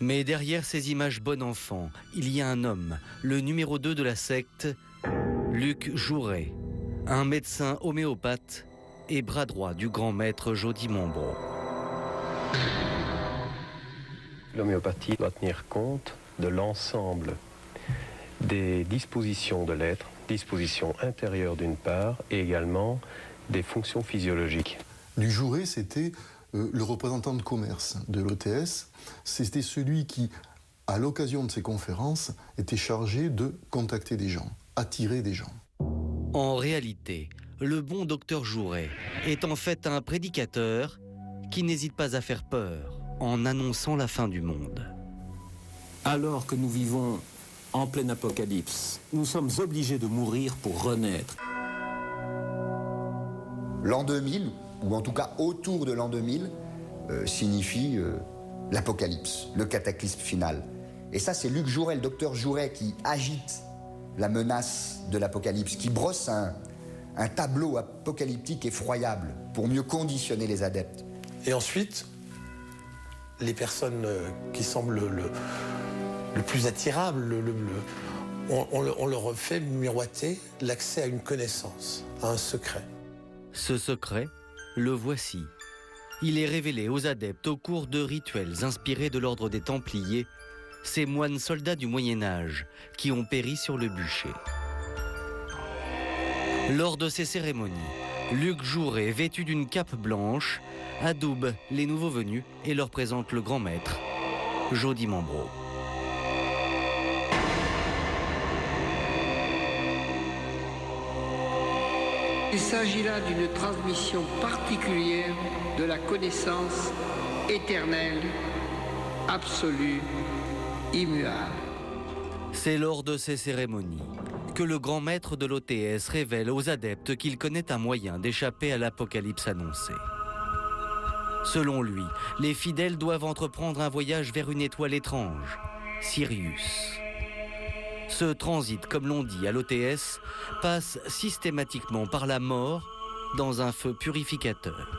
Mais derrière ces images bon enfant, il y a un homme, le numéro 2 de la secte, Luc Jouret, un médecin homéopathe et bras droit du grand maître Jody Mombro. L'homéopathie doit tenir compte de l'ensemble des dispositions de l'être, dispositions intérieures d'une part, et également des fonctions physiologiques. Luc Jouret, c'était le représentant de commerce de l'OTS. C'était celui qui, à l'occasion de ces conférences, était chargé de contacter des gens, attirer des gens. En réalité, le bon docteur Jouret est en fait un prédicateur qui n'hésite pas à faire peur en annonçant la fin du monde. Alors que nous vivons en pleine apocalypse, nous sommes obligés de mourir pour renaître. L'an 2000, ou en tout cas autour de l'an 2000, signifie l'apocalypse, le cataclysme final. Et ça, c'est Luc Jouret, le docteur Jouret, qui agite la menace de l'apocalypse, qui brosse un tableau apocalyptique effroyable pour mieux conditionner les adeptes. Et ensuite, les personnes qui semblent le plus attirables, on leur fait miroiter l'accès à une connaissance, à un secret. Ce secret, le voici. Il est révélé aux adeptes au cours de rituels inspirés de l'ordre des Templiers, ces moines soldats du Moyen-Âge qui ont péri sur le bûcher. Lors de ces cérémonies, Luc Jouret, vêtu d'une cape blanche, adoube les nouveaux venus et leur présente le grand maître, Jody Mombro. Il s'agit là d'une transmission particulière de la connaissance éternelle, absolue, immuable. C'est lors de ces cérémonies que le grand maître de l'OTS révèle aux adeptes qu'il connaît un moyen d'échapper à l'apocalypse annoncée. Selon lui, les fidèles doivent entreprendre un voyage vers une étoile étrange, Sirius. Ce transit, comme l'on dit à l'OTS, passe systématiquement par la mort dans un feu purificateur.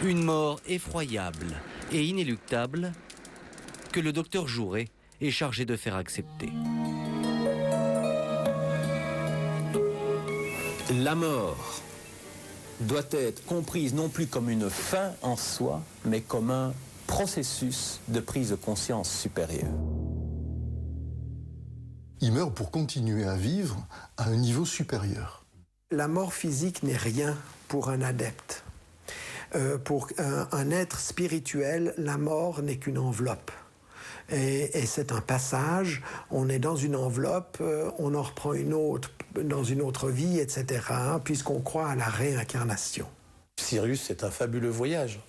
Une mort effroyable et inéluctable que le docteur Jouret est chargé de faire accepter. La mort doit être comprise non plus comme une fin en soi, mais comme un processus de prise de conscience supérieure. Il meurt pour continuer à vivre à un niveau supérieur. La mort physique n'est rien pour un adepte. Pour un être spirituel, la mort n'est qu'une enveloppe. Et c'est un passage, on est dans une enveloppe, on en reprend une autre dans une autre vie, etc., puisqu'on croit à la réincarnation. Sirius, c'est un fabuleux voyage.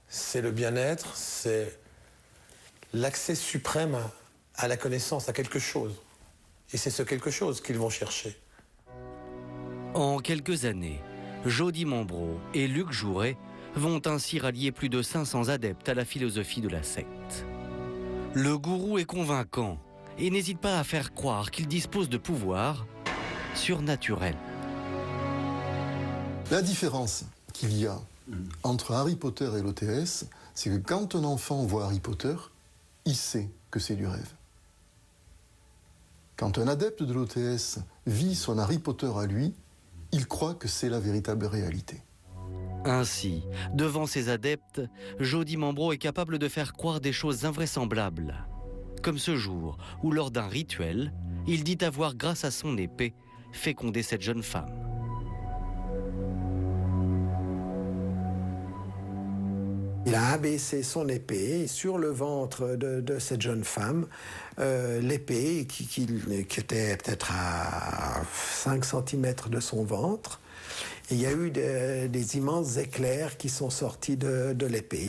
C'est le bien-être, c'est l'accès suprême à la connaissance, à quelque chose. Et c'est ce quelque chose qu'ils vont chercher. En quelques années, Jody Mombro et Luc Jouret vont ainsi rallier plus de 500 adeptes à la philosophie de la secte. Le gourou est convaincant et n'hésite pas à faire croire qu'il dispose de pouvoirs surnaturels. La différence qu'il y a entre Harry Potter et l'OTS, c'est que quand un enfant voit Harry Potter, il sait que c'est du rêve. Quand un adepte de l'OTS vit son Harry Potter à lui, il croit que c'est la véritable réalité. Ainsi, devant ses adeptes, Jody Mombro est capable de faire croire des choses invraisemblables. Comme ce jour où, lors d'un rituel, il dit avoir, grâce à son épée, fécondé cette jeune femme. Il a abaissé son épée sur le ventre de cette jeune femme, l'épée qui était peut-être à 5 cm de son ventre. Et il y a eu des immenses éclairs qui sont sortis de l'épée.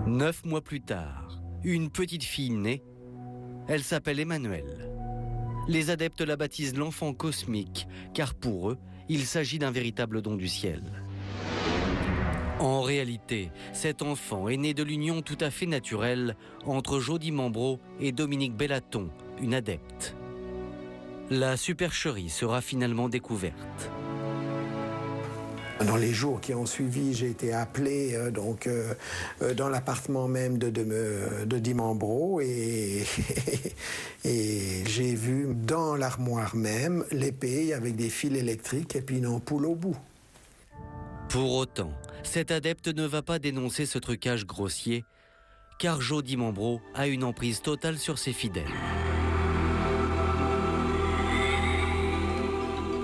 Neuf mois plus tard, une petite fille naît. Elle s'appelle Emmanuelle. Les adeptes la baptisent l'enfant cosmique, car pour eux, il s'agit d'un véritable don du ciel. En réalité, cet enfant est né de l'union tout à fait naturelle entre Jody Mombro et Dominique Bellaton, une adepte. La supercherie sera finalement découverte. Dans les jours qui ont suivi, j'ai été appelé dans l'appartement même de Dimambro et j'ai vu dans l'armoire même l'épée avec des fils électriques et puis une ampoule au bout. Pour autant, cet adepte ne va pas dénoncer ce trucage grossier, car Jo Dimambro a une emprise totale sur ses fidèles.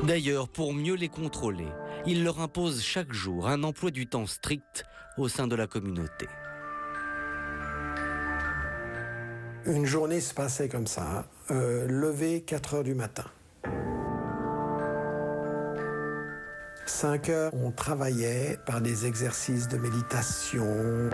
D'ailleurs, pour mieux les contrôler, il leur impose chaque jour un emploi du temps strict au sein de la communauté. Une journée se passait comme ça, lever 4 heures du matin. 5 heures, on travaillait par des exercices de méditation.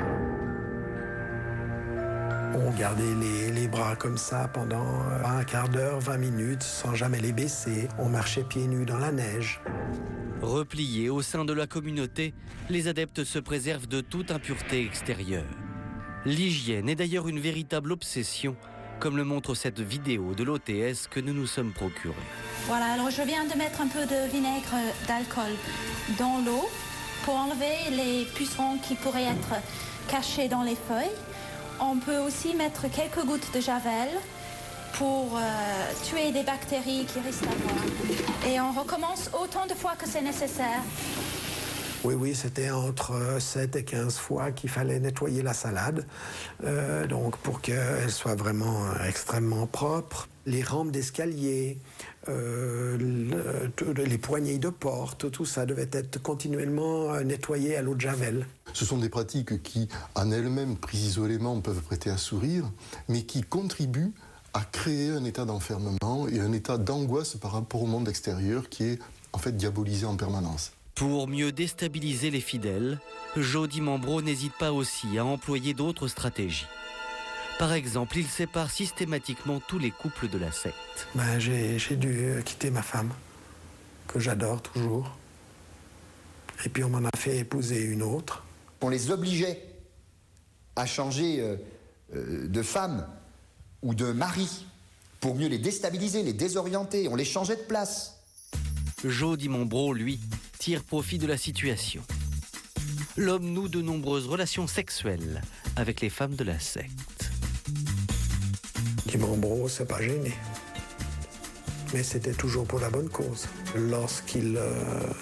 On gardait les bras comme ça pendant un quart d'heure, 20 minutes, sans jamais les baisser. On marchait pieds nus dans la neige. Repliés au sein de la communauté, les adeptes se préservent de toute impureté extérieure. L'hygiène est d'ailleurs une véritable obsession, comme le montre cette vidéo de l'OTS que nous nous sommes procurée. Voilà, alors je viens de mettre un peu de vinaigre d'alcool dans l'eau pour enlever les pucerons qui pourraient être cachés dans les feuilles. On peut aussi mettre quelques gouttes de javel pour tuer des bactéries qui restent à voir. Et on recommence autant de fois que c'est nécessaire. Oui, c'était entre 7 et 15 fois qu'il fallait nettoyer la salade, donc pour qu'elle soit vraiment extrêmement propre. Les rampes d'escalier, les poignées de porte, tout ça devait être continuellement nettoyé à l'eau de javel. Ce sont des pratiques qui, en elles-mêmes, prises isolément, peuvent prêter à sourire, mais qui contribuent à créer un état d'enfermement et un état d'angoisse par rapport au monde extérieur qui est en fait diabolisé en permanence. Pour mieux déstabiliser les fidèles, Jo Dimambro n'hésite pas aussi à employer d'autres stratégies. Par exemple, il sépare systématiquement tous les couples de la secte. J'ai dû quitter ma femme, que j'adore toujours. Et puis on m'en a fait épouser une autre. On les obligeait à changer de femme ou de mari pour mieux les déstabiliser, les désorienter. On les changeait de place. Jo Dimambro, lui, tire profit de la situation. L'homme noue de nombreuses relations sexuelles avec les femmes de la secte. Dimambro s'est pas gêné. Mais c'était toujours pour la bonne cause. Lorsqu'il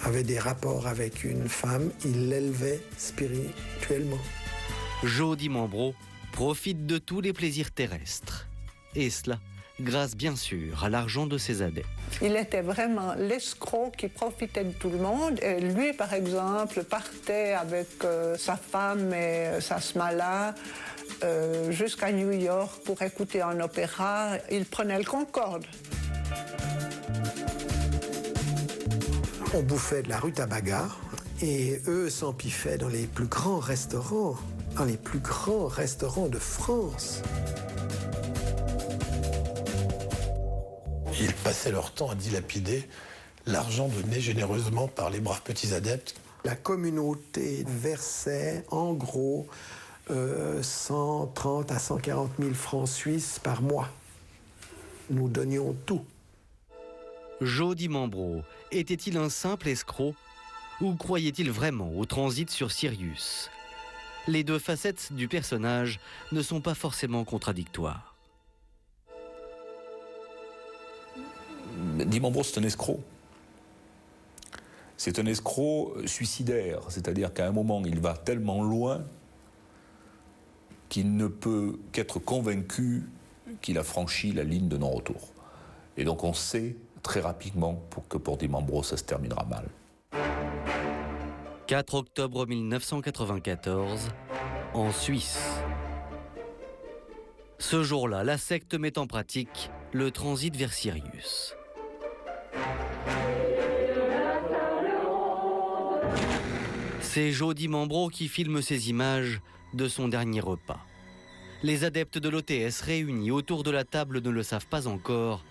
avait des rapports avec une femme, il l'élevait spirituellement. Jo Dimambro profite de tous les plaisirs terrestres. Et cela grâce bien sûr à l'argent de ses adeptes. Il était vraiment l'escroc qui profitait de tout le monde. Et lui, par exemple, partait avec sa femme et sa smala jusqu'à New York pour écouter un opéra. Il prenait le Concorde. On bouffait de la rue Tabaga et eux s'empiffaient dans les plus grands restaurants, de France. Ils passaient leur temps à dilapider l'argent donné généreusement par les braves petits adeptes. La communauté versait en gros 130 à 140 000 francs suisses par mois. Nous donnions tout. Jo Dimambro était-il un simple escroc ou croyait-il vraiment au transit sur Sirius? Les deux facettes du personnage ne sont pas forcément contradictoires. Dimambro, c'est un escroc. C'est un escroc suicidaire, c'est-à-dire qu'à un moment, il va tellement loin qu'il ne peut qu'être convaincu qu'il a franchi la ligne de non-retour. Et donc on sait très rapidement que pour Dimambro, ça se terminera mal. 4 octobre 1994, en Suisse. Ce jour-là, la secte met en pratique le transit vers Sirius. C'est Jo Dimambro qui filme ces images de son dernier repas. Les adeptes de l'OTS réunis autour de la table ne le savent pas encore,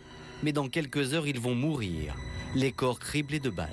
mais dans quelques heures, ils vont mourir, les corps criblés de balles.